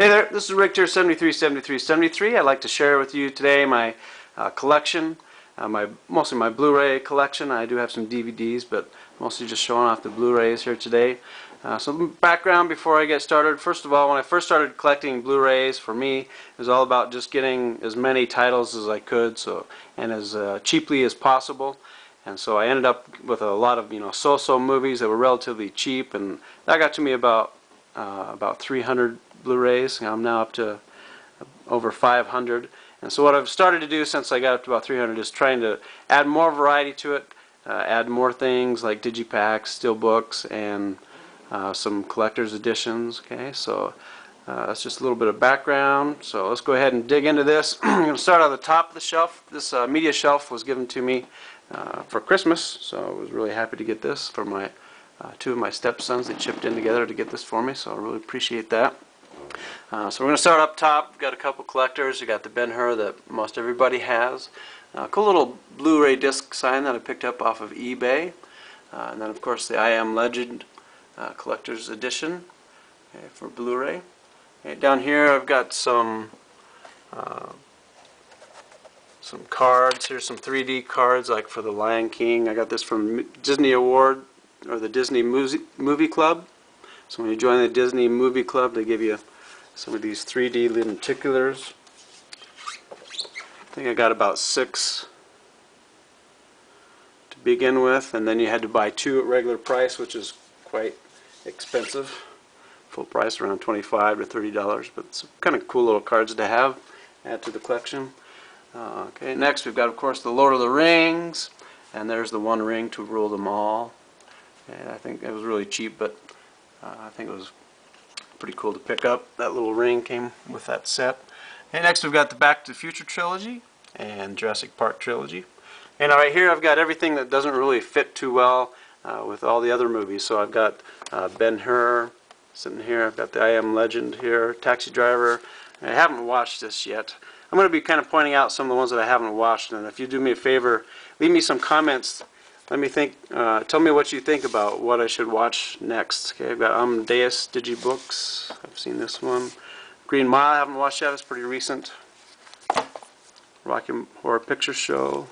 Hey there, this is Rick here, 737373. I'd like to share with you today my collection, mostly my Blu-ray collection. I do have some DVDs, but mostly just showing off the Blu-rays here today. Some background before I get started. First of all, when I first started collecting Blu-rays, for me, it was all about just getting as many titles as I could, and as cheaply as possible. And so I ended up with a lot of so-so movies that were relatively cheap, and that got to me about 300 Blu-rays. I'm now up to over 500. And so what I've started to do since I got up to about 300 is trying to add more variety to it, add more things like digipacks, steelbooks, and some collector's editions. Okay, so that's just a little bit of background. So let's go ahead and dig into this. I'm going to start on the top of the shelf. This media shelf was given to me for Christmas, so I was really happy to get this for my two of my stepsons. They chipped in together to get this for me, so I really appreciate that. So we're going to start up top. We've got a couple collectors. You got the Ben-Hur that most everybody has. Cool little Blu-ray disc sign that I picked up off of eBay. And then of course the I Am Legend collector's edition for Blu-ray. Down here I've got some cards. Here's some 3D cards like for the Lion King. I got this from Disney Award, or the Disney Movie Club. So when you join the Disney Movie Club, they give you some of these 3D lenticulars. I think I got about 6 to begin with, and then you had to buy 2 at regular price, which is quite expensive. Full price around $25 to $30, but it's kind of cool little cards to have, add to the collection. Okay, next we've got, of course, the Lord of the Rings, and there's the One Ring to rule them all. And I think it was really cheap, but I think it was pretty cool to pick up. That little ring came with that set. And next we've got the Back to the Future trilogy and Jurassic Park trilogy. And right here I've got everything that doesn't really fit too well with all the other movies. So I've got Ben-Hur sitting here. I've got the I Am Legend here, Taxi Driver. I haven't watched this yet. I'm going to be kind of pointing out some of the ones that I haven't watched, and if you do me a favor, leave me some comments. Let me think. Tell me what you think about what I should watch next. Okay, I've got Amadeus Digibooks. I've seen this one. Green Mile, I haven't watched yet. It's pretty recent. Rocky Horror Picture Show.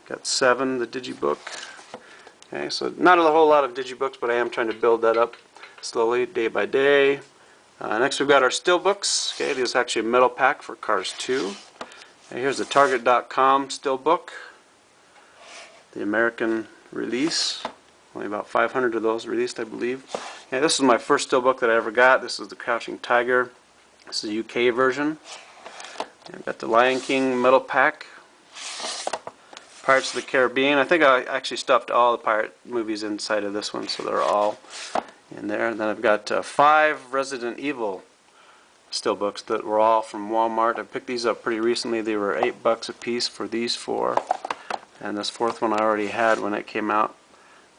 Got 7, the Digibook. Okay, so not a whole lot of Digibooks, but I am trying to build that up slowly, day by day. Next we've got our Steelbooks. Okay, this is actually a metal pack for Cars 2. Okay, here's the Target.com Steelbook. The American release. Only about 500 of those released, I believe. Yeah, this is my first steelbook that I ever got. This is the Crouching Tiger. This is the UK version. I've got the Lion King metal pack. Pirates of the Caribbean. I think I actually stuffed all the pirate movies inside of this one, so they're all in there. And then I've got 5 Resident Evil steelbooks that were all from Walmart. I picked these up pretty recently. They were $8 a piece for these 4. And this 4th one I already had when it came out.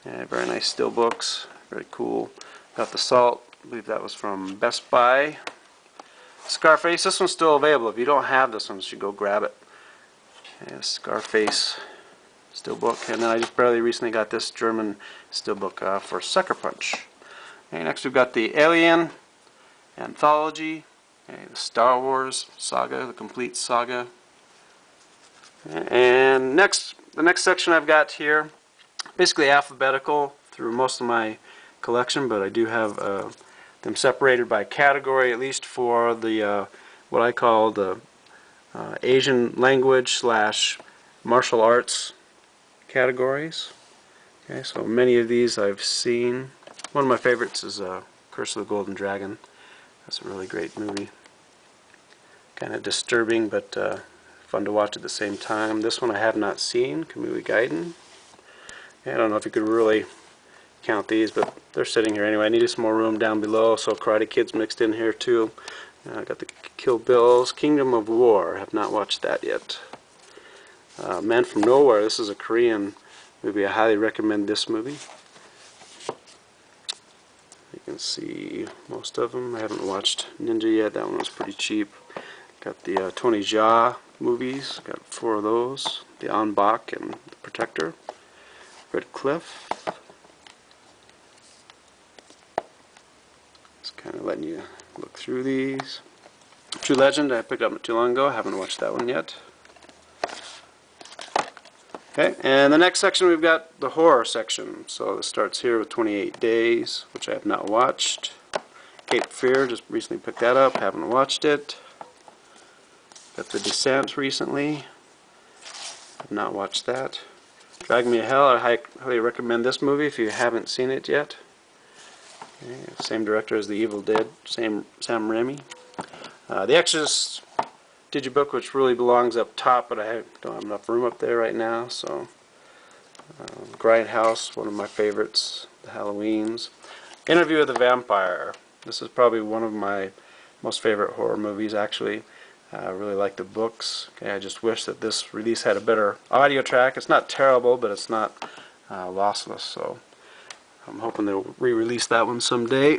Yeah, very nice steelbooks, very cool. Got the Salt, I believe that was from Best Buy. Scarface, this one's still available. If you don't have this one, you should go grab it. Yeah, Scarface steelbook. And then I just barely recently got this German steelbook for Sucker Punch. Okay, next we've got the Alien Anthology, the Star Wars Saga, the complete saga. And the next section I've got here, basically alphabetical through most of my collection, but I do have them separated by category, at least for the what I call the Asian language / martial arts categories. Okay, so many of these I've seen. One of my favorites is Curse of the Golden Dragon. That's a really great movie. Kind of disturbing, but fun to watch at the same time. This one I have not seen, Kamui Gaiden. I don't know if you could really count these, but they're sitting here anyway. I needed some more room down below, so Karate Kid's mixed in here too. I got the Kill Bills, Kingdom of War. I have not watched that yet. Man from Nowhere. This is a Korean movie. I highly recommend this movie. You can see most of them. I haven't watched Ninja yet. That one was pretty cheap. Got the Tony Jaa movies. Got 4 of those. The En Bak and The Protector. Red Cliff. letting you look through these. True Legend, I picked up not too long ago. I haven't watched that one yet. Okay, and the next section we've got the horror section. So it starts here with 28 Days, which I have not watched. Cape Fear, just recently picked that up, haven't watched it. Got The Descent recently, have not watched that. Drag Me to Hell, I highly recommend this movie if you haven't seen it yet. Okay, same director as The Evil Dead, Sam Raimi. The Exorcist digibook, which really belongs up top, but I don't have enough room up there right now, so Grindhouse, one of my favorites, the Halloweens. Interview with the Vampire. This is probably one of my most favorite horror movies, actually. I really like the books. Okay, I just wish that this release had a better audio track. It's not terrible, but it's not lossless, so I'm hoping they'll re-release that one someday.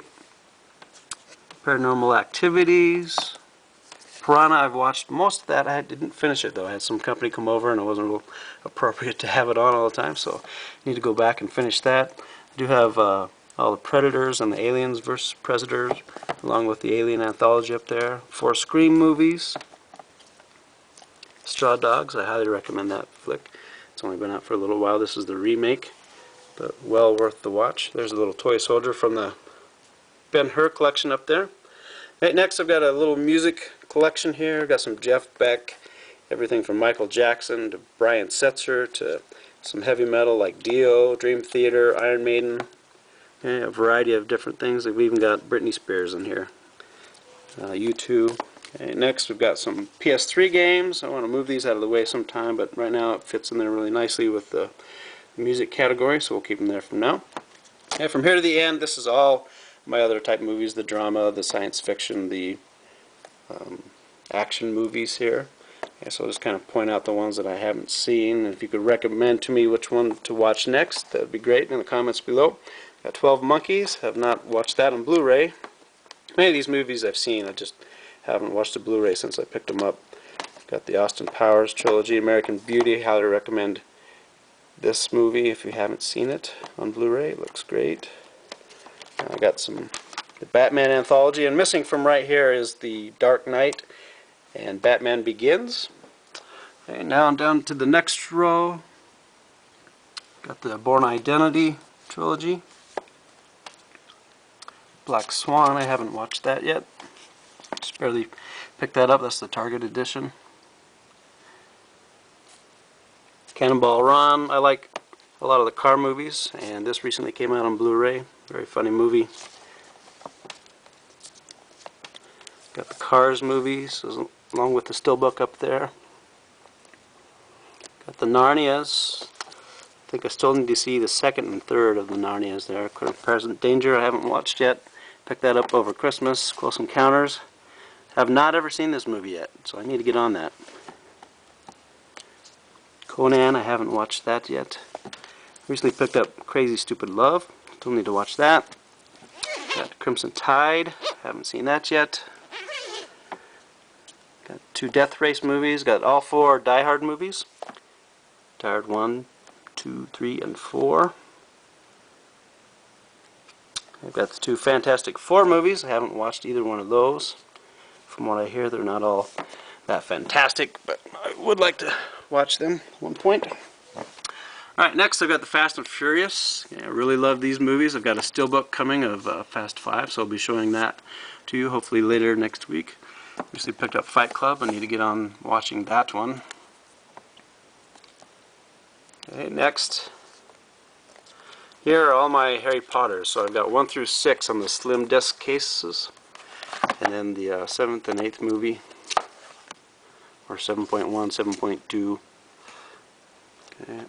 Paranormal Activities. Piranha, I've watched most of that. I didn't finish it, though. I had some company come over, and it wasn't real appropriate to have it on all the time, so I need to go back and finish that. I do have all the Predators and the Aliens vs. Predators, along with the Alien Anthology up there. 4 Scream movies. Straw Dogs, I highly recommend that flick. It's only been out for a little while. This is the remake, but well worth the watch. There's a little toy soldier from the Ben-Hur collection up there. Right, next I've got a little music collection here. Got some Jeff Beck, everything from Michael Jackson to Brian Setzer to some heavy metal like Dio, Dream Theater, Iron Maiden. Yeah, a variety of different things. We've even got Britney Spears in here. U2. Okay, next we've got some PS3 games. I want to move these out of the way sometime, but right now it fits in there really nicely with the music category, so we'll keep them there from now. And from here to the end, this is all my other type movies, the drama, the science fiction, the action movies here. Okay, so I'll just kind of point out the ones that I haven't seen. And if you could recommend to me which one to watch next, that would be great in the comments below. Got 12 Monkeys, have not watched that on Blu-ray. Many of these movies I've seen, I just haven't watched the Blu-ray since I picked them up. Got the Austin Powers trilogy, American Beauty, highly recommend this movie if you haven't seen it on Blu-ray. It looks great. I got the Batman anthology, and missing from right here is the Dark Knight and Batman Begins. Okay, now I'm down to the next row. Got the Bourne Identity trilogy. Black Swan, I haven't watched that yet. Just barely picked that up. That's the Target edition. Cannonball Run, I like a lot of the car movies, and this recently came out on Blu-ray. Very funny movie. Got the Cars movies, along with the Steelbook up there. Got the Narnias. I think I still need to see the second and third of the Narnias there. Present Danger, I haven't watched yet. Picked that up over Christmas. Close Encounters. Have not ever seen this movie yet, so I need to get on that. Conan, I haven't watched that yet. Recently picked up Crazy Stupid Love. Still need to watch that. Got Crimson Tide. Haven't seen that yet. Got 2 Death Race movies. Got all 4 Die Hard movies. Die Hard 1, 2, 3, and 4. I've got the 2 Fantastic Four movies. I haven't watched either one of those. From what I hear, they're not all that fantastic, but I would like to watch them at one point. Alright, next I've got the Fast and Furious. Yeah, I really love these movies. I've got a steelbook coming of Fast 5, so I'll be showing that to you hopefully later next week. Recently picked up Fight Club. I need to get on watching that one. Okay, next. Here are all my Harry Potters. So I've got 1 through 6 on the slim disc cases. And then the 7th and 8th movie. Or 7.1, 7.2. Okay.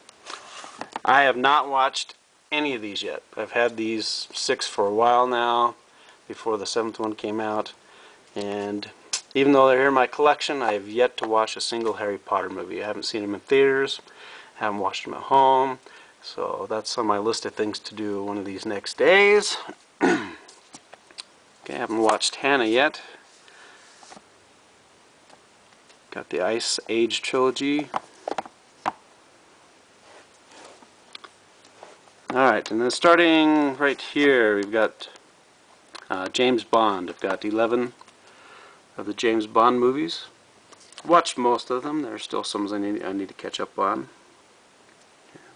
I have not watched any of these yet. I've had these 6 for a while now, before the 7th one came out. And even though they're in my collection, I have yet to watch a single Harry Potter movie. I haven't seen them in theaters, haven't watched them at home. So that's on my list of things to do one of these next days. Okay, I haven't watched Hannah yet. Got the Ice Age trilogy. Alright, and then starting right here, we've got James Bond. I've got 11 of the James Bond movies. Watched most of them. There are still some I need to catch up on.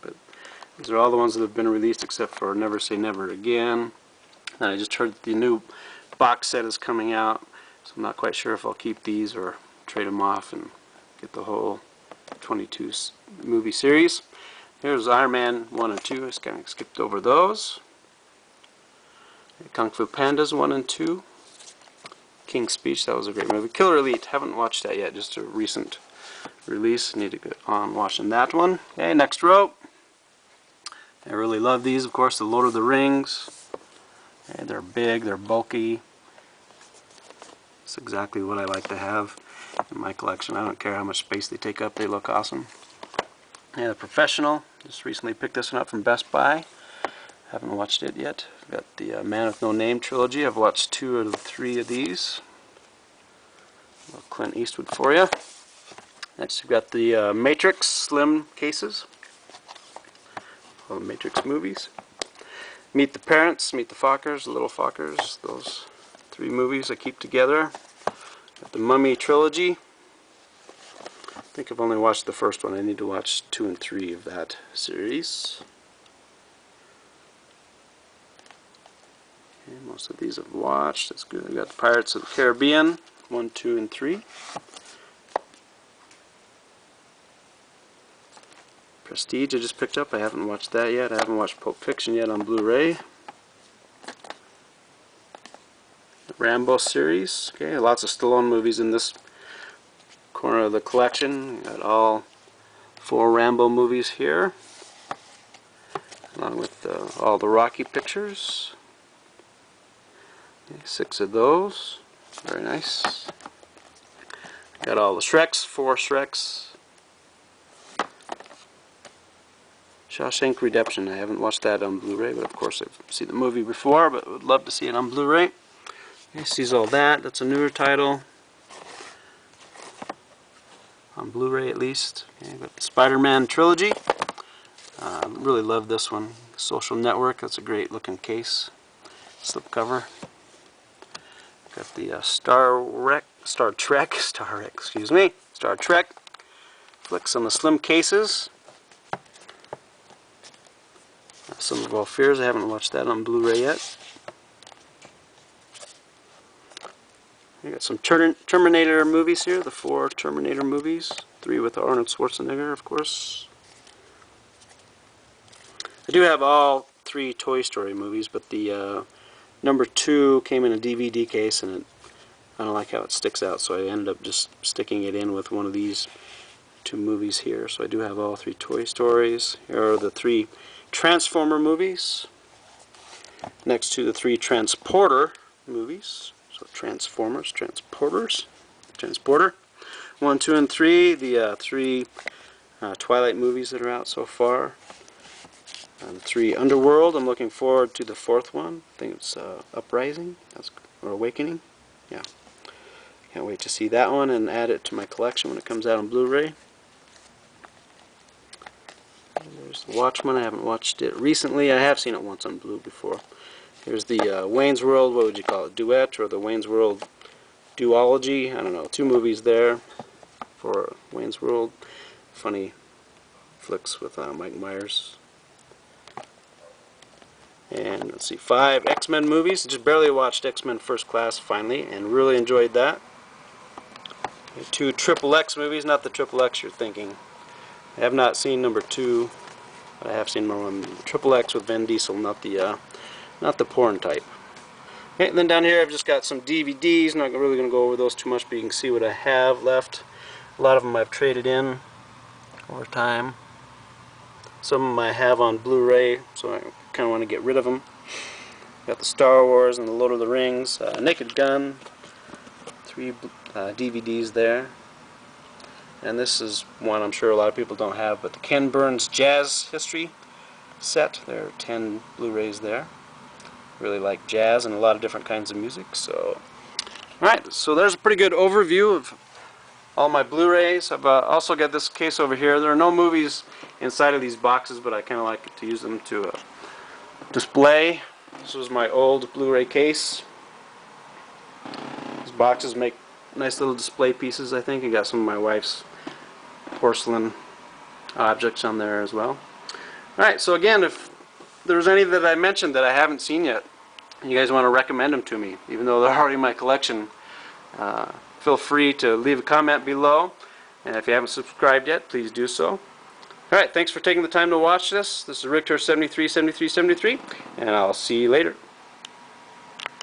But these are all the ones that have been released except for Never Say Never Again. And I just heard that the new box set is coming out, so I'm not quite sure if I'll keep these or trade them off and get the whole 22 movie series. Here's Iron Man 1 and 2. I just kind of skipped over those. Kung Fu Pandas 1 and 2. King's Speech, that was a great movie. Killer Elite, haven't watched that yet, just a recent release. Need to get on watching that one. Okay, next row. I really love these, of course, the Lord of the Rings. Okay, they're big, they're bulky. It's exactly what I like to have in my collection. I don't care how much space they take up, they look awesome. Yeah, The Professional, just recently picked this one up from Best Buy. Haven't watched it yet. I've got the Man with No Name trilogy. I've watched 2 of the 3 of these. A little Clint Eastwood for you. Next, we've got the Matrix Slim cases. All the Matrix movies. Meet the Parents, Meet the Fockers, the Little Fockers. Those 3 movies I keep together. Got the Mummy trilogy. I think I've only watched the first one. I need to watch 2 and 3 of that series. Okay, most of these I've watched. That's good. I've got the Pirates of the Caribbean 1, 2, and 3. Prestige I just picked up. I haven't watched that yet. I haven't watched Pulp Fiction yet on Blu-ray. The Rambo series. Okay, lots of Stallone movies in this corner of the collection. Got all 4 Rambo movies here, along with all the Rocky pictures. Okay, 6 of those. Very nice. Got all the Shreks, 4 Shreks. Shawshank Redemption. I haven't watched that on Blu-ray, but of course I've seen the movie before, but would love to see it on Blu-ray. Okay, sees all that. That's a newer title. On Blu-ray at least. Okay, got the Spider-Man trilogy. Really love this one. Social Network. That's a great looking case. Slipcover. Got the Star Trek flicks on the slim cases. Sons of All Fears. I haven't watched that on Blu-ray yet. We got some Terminator movies here. The 4 Terminator movies. 3 with Arnold Schwarzenegger, of course. I do have all 3 Toy Story movies, but the number 2 came in a DVD case, and I don't like how it sticks out, so I ended up just sticking it in with one of these 2 movies here. So I do have all 3 Toy Stories. Here are the 3 Transformer movies, next to the 3 Transporter movies. So Transformers, Transporter. 1, 2, and 3, the 3 Twilight movies that are out so far. The 3 Underworld. I'm looking forward to the 4th one. I think it's Uprising or Awakening. Yeah, can't wait to see that one and add it to my collection when it comes out on Blu-ray. There's the Watchmen. I haven't watched it recently. I have seen it once on Blu before. Here's the Wayne's World, what would you call it, duet, or the Wayne's World duology. I don't know, 2 movies there for Wayne's World. Funny flicks with Mike Myers. And let's see, 5 X-Men movies. Just barely watched X-Men First Class finally, and really enjoyed that. 2 Triple X movies, not the Triple X you're thinking. I have not seen number 2, but I have seen number 1. Triple X with Vin Diesel, not the porn type. Okay, and then down here I've just got some DVDs. Not really going to go over those too much, but you can see what I have left. A lot of them I've traded in over time. Some of them I have on Blu-ray, so I kind of want to get rid of them. Got the Star Wars and the Lord of the Rings, Naked Gun, 3 DVDs there. And this is one I'm sure a lot of people don't have, but the Ken Burns Jazz History set. There are 10 Blu-rays there. Really like jazz and a lot of different kinds of music. So, alright, so there's a pretty good overview of all my Blu-rays. I've also got this case over here. There are no movies inside of these boxes, but I kind of like to use them to display. This was my old Blu-ray case. boxes make nice little display pieces, I think. I got some of my wife's porcelain objects on there as well. Alright, so again, if there's any that I mentioned that I haven't seen yet, and you guys want to recommend them to me, even though they're already in my collection, feel free to leave a comment below. And if you haven't subscribed yet, please do so. Alright, thanks for taking the time to watch this. This is Richter 737373, and I'll see you later.